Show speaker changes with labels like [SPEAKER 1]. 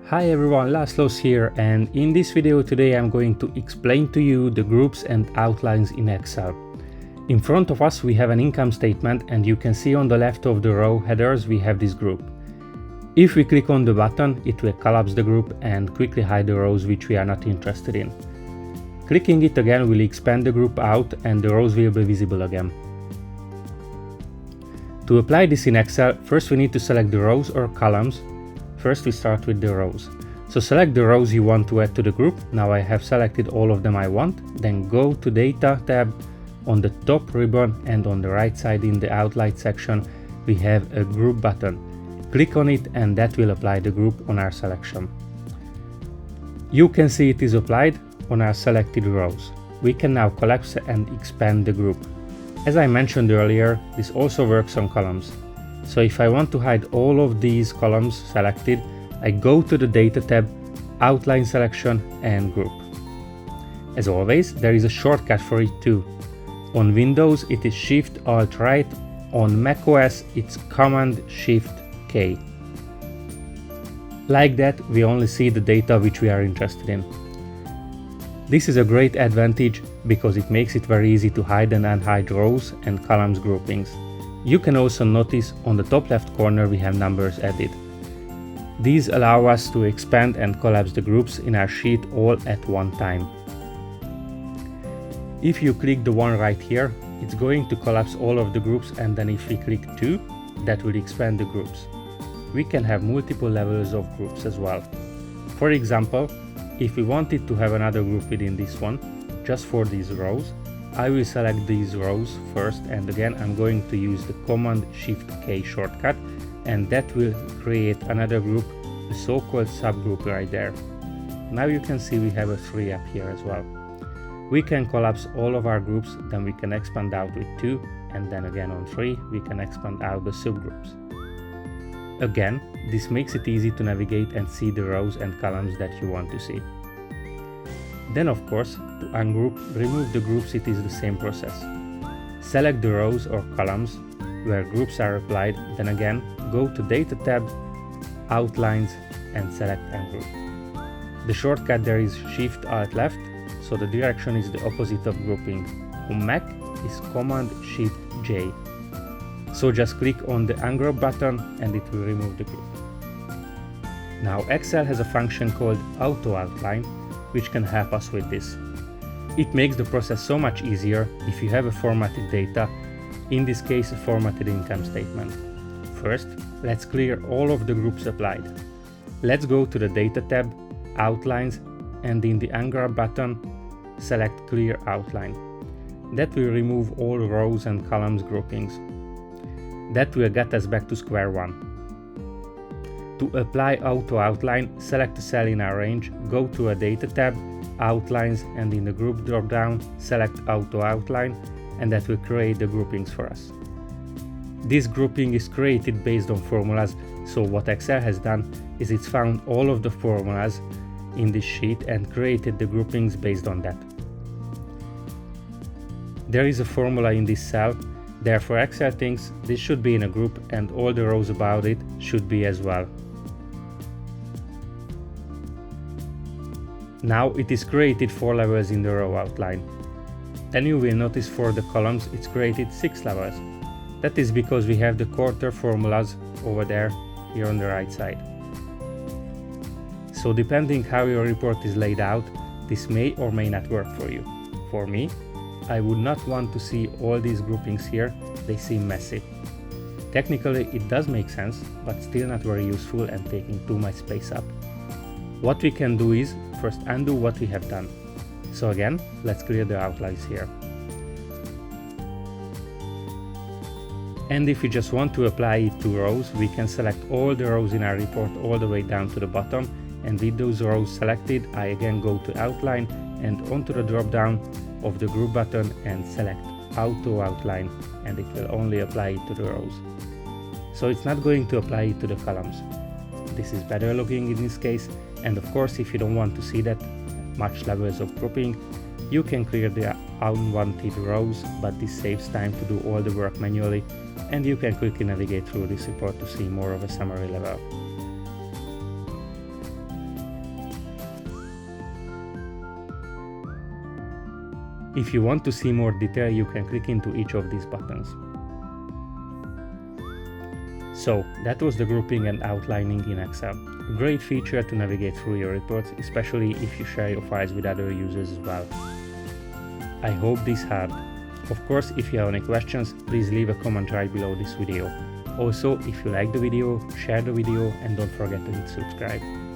[SPEAKER 1] Hi everyone, Laszlo's here, and in this video today I'm going to explain to you the groups and outlines in Excel. In front of us we have an income statement, and you can see on the left of the row headers we have this group. If we click on the button, it will collapse the group and quickly hide the rows which we are not interested in. Clicking it again will expand the group out and the rows will be visible again. To apply this in Excel, first we need to select the rows or columns. First we start with the rows. So select the rows you want to add to the group. Now I have selected all of them I want. Then go to Data tab. On the top ribbon and on the right side in the Outline section we have a Group button. Click on it and that will apply the group on our selection. You can see it is applied on our selected rows. We can now collapse and expand the group. As I mentioned earlier, this also works on columns. So if I want to hide all of these columns selected, I go to the Data tab, Outline selection and Group. As always, there is a shortcut for it too. On Windows it is Shift-Alt-Right, on macOS it's Command-Shift-K. Like that, we only see the data which we are interested in. This is a great advantage because it makes it very easy to hide and unhide rows and columns groupings. You can also notice on the top left corner we have numbers added. These allow us to expand and collapse the groups in our sheet all at one time. If you click the one right here, it's going to collapse all of the groups, and then if we click 2, that will expand the groups. We can have multiple levels of groups as well. For example, if we wanted to have another group within this one, just for these rows, I will select these rows first, and again I'm going to use the Command-Shift-K shortcut, and that will create another group, the so-called subgroup right there. Now you can see we have a 3 up here as well. We can collapse all of our groups, then we can expand out with 2, and then again on 3 we can expand out the subgroups. Again, this makes it easy to navigate and see the rows and columns that you want to see. Then of course, to ungroup, remove the groups, it is the same process. Select the rows or columns where groups are applied, then again go to Data tab, Outlines and select Ungroup. The shortcut there is Shift-Alt-Left, so the direction is the opposite of grouping. On Mac is Command-Shift-J. So just click on the Ungroup button and it will remove the group. Now Excel has a function called Auto Outline, which can help us with this. It makes the process so much easier if you have a formatted data, in this case a formatted income statement. First, let's clear all of the groups applied. Let's go to the Data tab, Outlines, and in the Ungroup button, select Clear Outline. That will remove all rows and columns groupings. That will get us back to square one. To apply Auto Outline, select a cell in our range, go to a Data tab, Outlines, and in the Group drop-down, select Auto Outline, and that will create the groupings for us. This grouping is created based on formulas, so what Excel has done is it's found all of the formulas in this sheet and created the groupings based on that. There is a formula in this cell, therefore Excel thinks this should be in a group and all the rows about it should be as well. Now it is created 4 levels in the row outline. Then you will notice for the columns it's created 6 levels. That is because we have the quarter formulas over there, here on the right side. So depending how your report is laid out, this may or may not work for you. For me, I would not want to see all these groupings here, they seem messy. Technically it does make sense, but still not very useful and taking too much space up. What we can do is first undo what we have done. So again, let's clear the outlines here. And if we just want to apply it to rows, we can select all the rows in our report all the way down to the bottom, and with those rows selected, I again go to Outline and onto the drop down of the Group button and select Auto Outline, and it will only apply it to the rows. So it's not going to apply it to the columns. This is better looking in this case, and of course if you don't want to see that much levels of grouping, you can clear the unwanted rows, but this saves time to do all the work manually, and you can quickly navigate through this report to see more of a summary level. If you want to see more detail, you can click into each of these buttons. So that was the grouping and outlining in Excel. A great feature to navigate through your reports, especially if you share your files with other users as well. I hope this helped. Of course, if you have any questions, please leave a comment right below this video. Also, if you like the video, share the video and don't forget to hit subscribe.